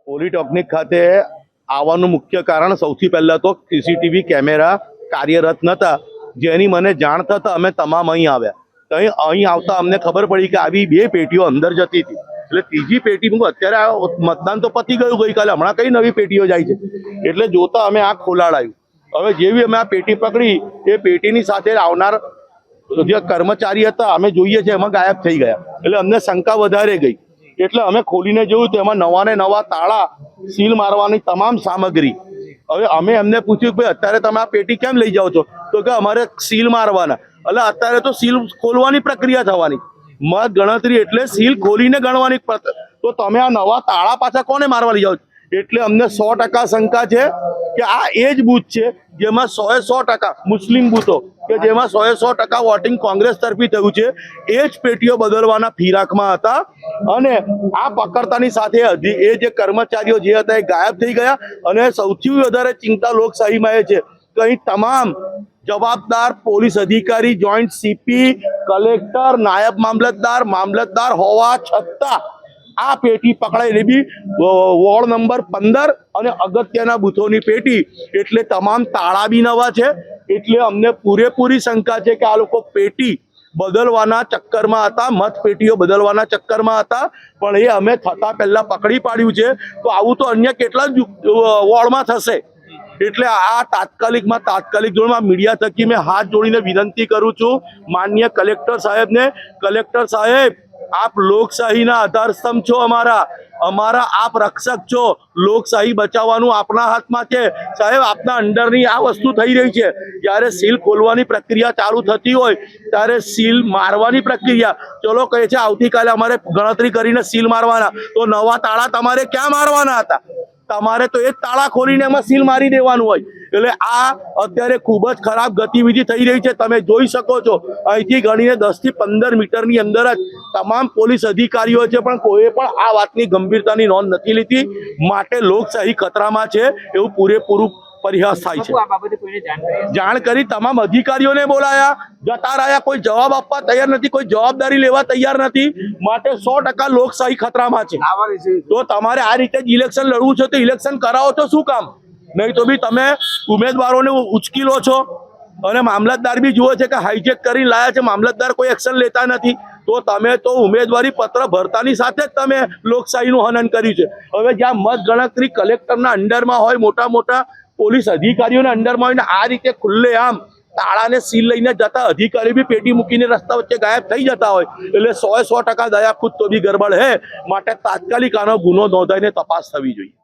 Polytechnic ખાતે આવવાનું મુખ્ય કારણ સૌથી પહેલા તો સીસીટીવી કેમેરા કાર્યરત નહોતા, જેની મને જાણ થતા અમે તમામ અહીં આવ્યા. તો અહીં આવતા અમને ખબર પડી કે આવી બે પેટીઓ અંદર જતી હતી. એટલે ત્રીજી પેટી અત્યારે મતદાન તો પતી ગયું ગઈકાલે, હમણાં કઈ નવી પેટીઓ જાય છે. એટલે જોતા અમે આ ખોલાડાયું. હવે જેવી અમે આ પેટી પકડી, એ પેટીની સાથે આવનાર જે કર્મચારી હતા અમે જોઈએ છે એમાં ગાયબ થઈ ગયા. એટલે અમને શંકા વધારે ગઈ. એટલે અમે ખોલીને જોયું તો એમાં નવા ને નવા તાળા, સીલ મારવાની તમામ સામગ્રી. હવે અમે એમને પૂછ્યું કે અત્યારે તમે આ પેટી કેમ લઈ જાઓ છો? તો કે અમારે સીલ મારવાના. એટલે અત્યારે તો સીલ ખોલવાની પ્રક્રિયા થવાની, મત ગણતરી એટલે સીલ ખોલીને ગણવાની. તો તમે આ નવા તાળા પાછા કોને મારવા લઈ જાઓ છો? એટલે અમને 100% શંકા છે કે આ એ જ બૂથ છે જેમાં 100% મુસ્લિમ બૂથો કે જેમાં 100% વોટિંગ કોંગ્રેસ તરફી થયું છે. એ જ પેટીઓ બદલવાના ફિરાકમાં હતા. અને આ પકડતાની સાથે એ જે કર્મચારીઓ જે હતા એ ગાયબ થઈ ગયા. અને સૌથી વધારે ચિંતા લોકશાહીમાં એ છે કે અહીં તમામ જવાબદાર પોલીસ અધિકારી, જોઈન્ટ સીપી, કલેક્ટર, નાયબ મામલતદાર હોવા છતાં આ પેટી પકડાયેલી બી વોર્ડ નંબર 15 અને અગત્યના બૂથોની પેટી. એટલે તમામ તાળા બી નવા છે. એટલે અમને પૂરેપૂરી શંકા છે કે આ લોકો પેટી બદલવાના ચક્કરમાં હતા, મત પેટીઓ બદલવાના ચક્કરમાં હતા. પણ એ અમે થતા પહેલા પકડી પાડ્યું છે. તો આવું તો અન્ય કેટલા જ વોર્ડમાં થશે. એટલે આ તાત્કાલિક ધોરણમાં મીડિયા થકી મેં હાથ જોડીને વિનંતી કરું છું માનનીય કલેક્ટર સાહેબને. કલેક્ટર સાહેબ, આપ લોકશાહીના આધારસ્તંભ છો, અમારા આપ રક્ષક છો. લોકશાહી બચાવવાનું આપના હાથમાં છે સાહેબ. આપના અંડરની આ વસ્તુ થઈ રહી છે. જ્યારે સીલ ખોલવાની પ્રક્રિયા ચાલુ થતી હોય ત્યારે સીલ મારવાની પ્રક્રિયા, ચલો કહે છે આવતીકાલે અમારે ગણતરી કરીને સીલ મારવાના. તો નવા તાળા તમારે ક્યાં મારવાના હતા? તમારે તો એ જ તાળા ખોલીને એમાં સીલ મારી દેવાનું હોય. એટલે આ અત્યારે ખૂબ જ ખરાબ ગતિવિધિ થઈ રહી છે. તમે જોઈ શકો છો અહીંથી ગણીને 10 થી 15 મીટરની અંદર જ તમામ પોલીસ અધિકારીઓ છે, પણ કોઈ પણ આ વાતની ગંભીરતાની નોંધ નથી લીધી. માટે લોકશાહી ખતરામાં છે એવું પૂરેપૂરું પરિહાસ થાય છે. જાણ કરી તમામ અધિકારીઓને બોલાયા, જતા રહ્યા. કોઈ જવાબ આપવા તૈયાર નથી, કોઈ જવાબદારી લેવા તૈયાર નથી. માટે 100% લોકશાહી ખતરામાં છે. તો તમારે આ રીતે જ ઇલેક્શન લડવું છે તો ઇલેક્શન કરાવો છો શું કામ? નહીં તો બી તમે ઉમેદવારોને ઉચકી લો છો. અને મામલતદાર બી જુએ છે કે હાઈજેક કરીને લાયા છે, મામલતદાર કોઈ એક્શન લેતા નથી. તો તમે તો ઉમેદવારી પત્ર ભરતાની સાથે જ તમે લોકશાહીનું હનન કર્યું છે. હવે જ્યાં મત ગણતરી કલેક્ટરના અંડરમાં હોય, મોટા પોલીસ અધિકારીઓના અંડરમાં હોય, ને આ રીતે ખુલ્લેઆમ તાળાને સીલ લઈને જતા અધિકારી બી પેટી મૂકીને રસ્તા વચ્ચે ગાયબ થઈ જતા હોય, એટલે 100% દયા ખુદ તો બી ગરબડ હે. માટે તાત્કાલિક આનો ગુનો નોંધાઈને તપાસ થવી જોઈએ.